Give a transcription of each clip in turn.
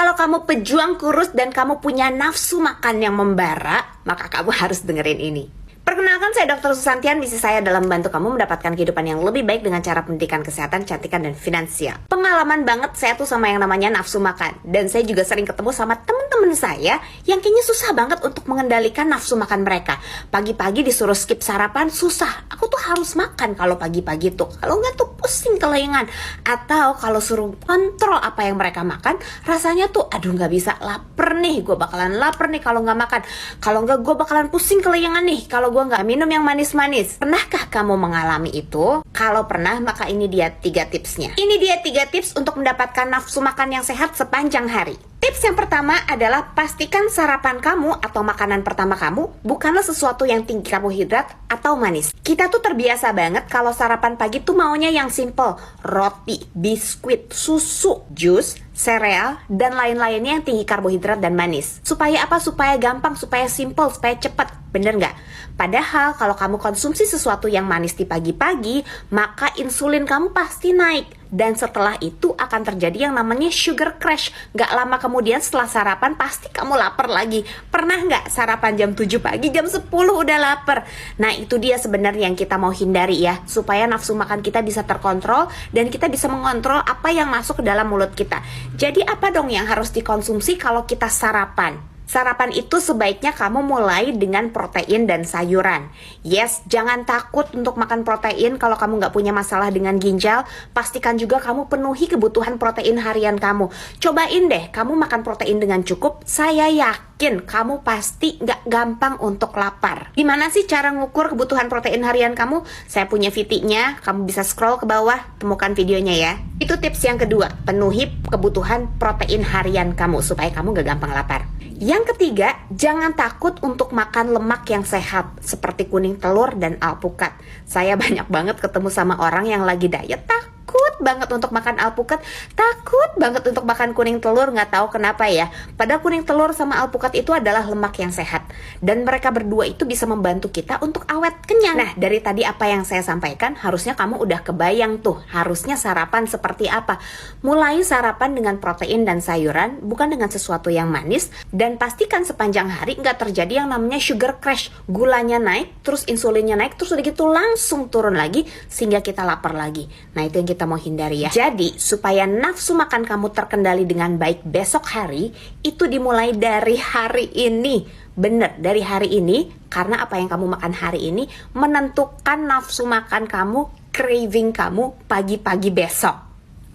Kalau kamu pejuang kurus dan kamu punya nafsu makan yang membara, maka kamu harus dengerin ini. Perkenalkan, saya Dr. Susantian. Misi saya adalah membantu kamu mendapatkan kehidupan yang lebih baik dengan cara pendidikan kesehatan, cantikan, dan finansial. Pengalaman banget saya tuh sama yang namanya nafsu makan. Dan saya juga sering ketemu sama teman-teman saya yang kayaknya susah banget untuk mengendalikan nafsu makan mereka. Pagi-pagi disuruh skip sarapan, susah. Aku tuh harus makan kalau pagi-pagi tuh. Kalau nggak tuh pusing kelengan. Atau kalau suruh kontrol apa yang mereka makan, rasanya tuh aduh nggak bisa, lapar nih. Gue bakalan lapar nih kalau nggak makan. Kalau nggak gue bakalan pusing kelengan nih kalau gue nggak minum yang manis-manis. Pernahkah kamu mengalami itu? Kalau pernah, maka ini dia 3 tipsnya. Ini dia 3 tips untuk mendapatkan nafsu makan yang sehat sepanjang hari. Tips yang pertama adalah pastikan sarapan kamu atau makanan pertama kamu bukanlah sesuatu yang tinggi karbohidrat atau manis. Kita tuh terbiasa banget kalau sarapan pagi tuh maunya yang simple. Roti, biskuit, susu, jus, sereal, dan lain-lainnya yang tinggi karbohidrat dan manis. Supaya apa? Supaya gampang, supaya simple, supaya cepat. Bener nggak? Padahal kalau kamu konsumsi sesuatu yang manis di pagi-pagi, maka insulin kamu pasti naik. Dan setelah itu akan terjadi yang namanya sugar crash. Nggak lama kemudian setelah sarapan pasti kamu lapar lagi. Pernah nggak sarapan jam 7 pagi, jam 10 udah lapar? Nah itu dia sebenarnya yang kita mau hindari ya. Supaya nafsu makan kita bisa terkontrol dan kita bisa mengontrol apa yang masuk ke dalam mulut kita. Jadi apa dong yang harus dikonsumsi kalau kita sarapan? Sarapan itu sebaiknya kamu mulai dengan protein dan sayuran. Yes, jangan takut untuk makan protein kalau kamu nggak punya masalah dengan ginjal. Pastikan juga kamu penuhi kebutuhan protein harian kamu. Cobain deh, kamu makan protein dengan cukup. Saya yakin kamu pasti nggak gampang untuk lapar. Gimana sih cara ngukur kebutuhan protein harian kamu? Saya punya VT-nya, kamu bisa scroll ke bawah, temukan videonya ya. Itu tips yang kedua, penuhi kebutuhan protein harian kamu supaya kamu nggak gampang lapar. Yang ketiga, jangan takut untuk makan lemak yang sehat seperti kuning telur dan alpukat. Saya banyak banget ketemu sama orang yang lagi diet, takut banget untuk makan alpukat, takut banget untuk makan kuning telur, nggak tahu kenapa ya. Padahal kuning telur sama alpukat itu adalah lemak yang sehat. Dan mereka berdua itu bisa membantu kita untuk awet kenyang. Nah, dari tadi apa yang saya sampaikan, harusnya kamu udah kebayang tuh, harusnya sarapan seperti apa. Mulai sarapan dengan protein dan sayuran, bukan dengan sesuatu yang manis. Dan pastikan sepanjang hari nggak terjadi yang namanya sugar crash. Gulanya naik, terus insulinnya naik, terus udah gitu langsung turun lagi, sehingga kita lapar lagi. Nah, itu yang kita mau hindari ya. Jadi, supaya nafsu makan kamu terkendali dengan baik besok hari, itu dimulai dari hari ini. Bener, dari hari ini, karena apa yang kamu makan hari ini menentukan nafsu makan kamu, craving kamu pagi-pagi besok.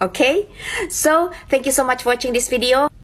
Okay? So, thank you so much for watching this video.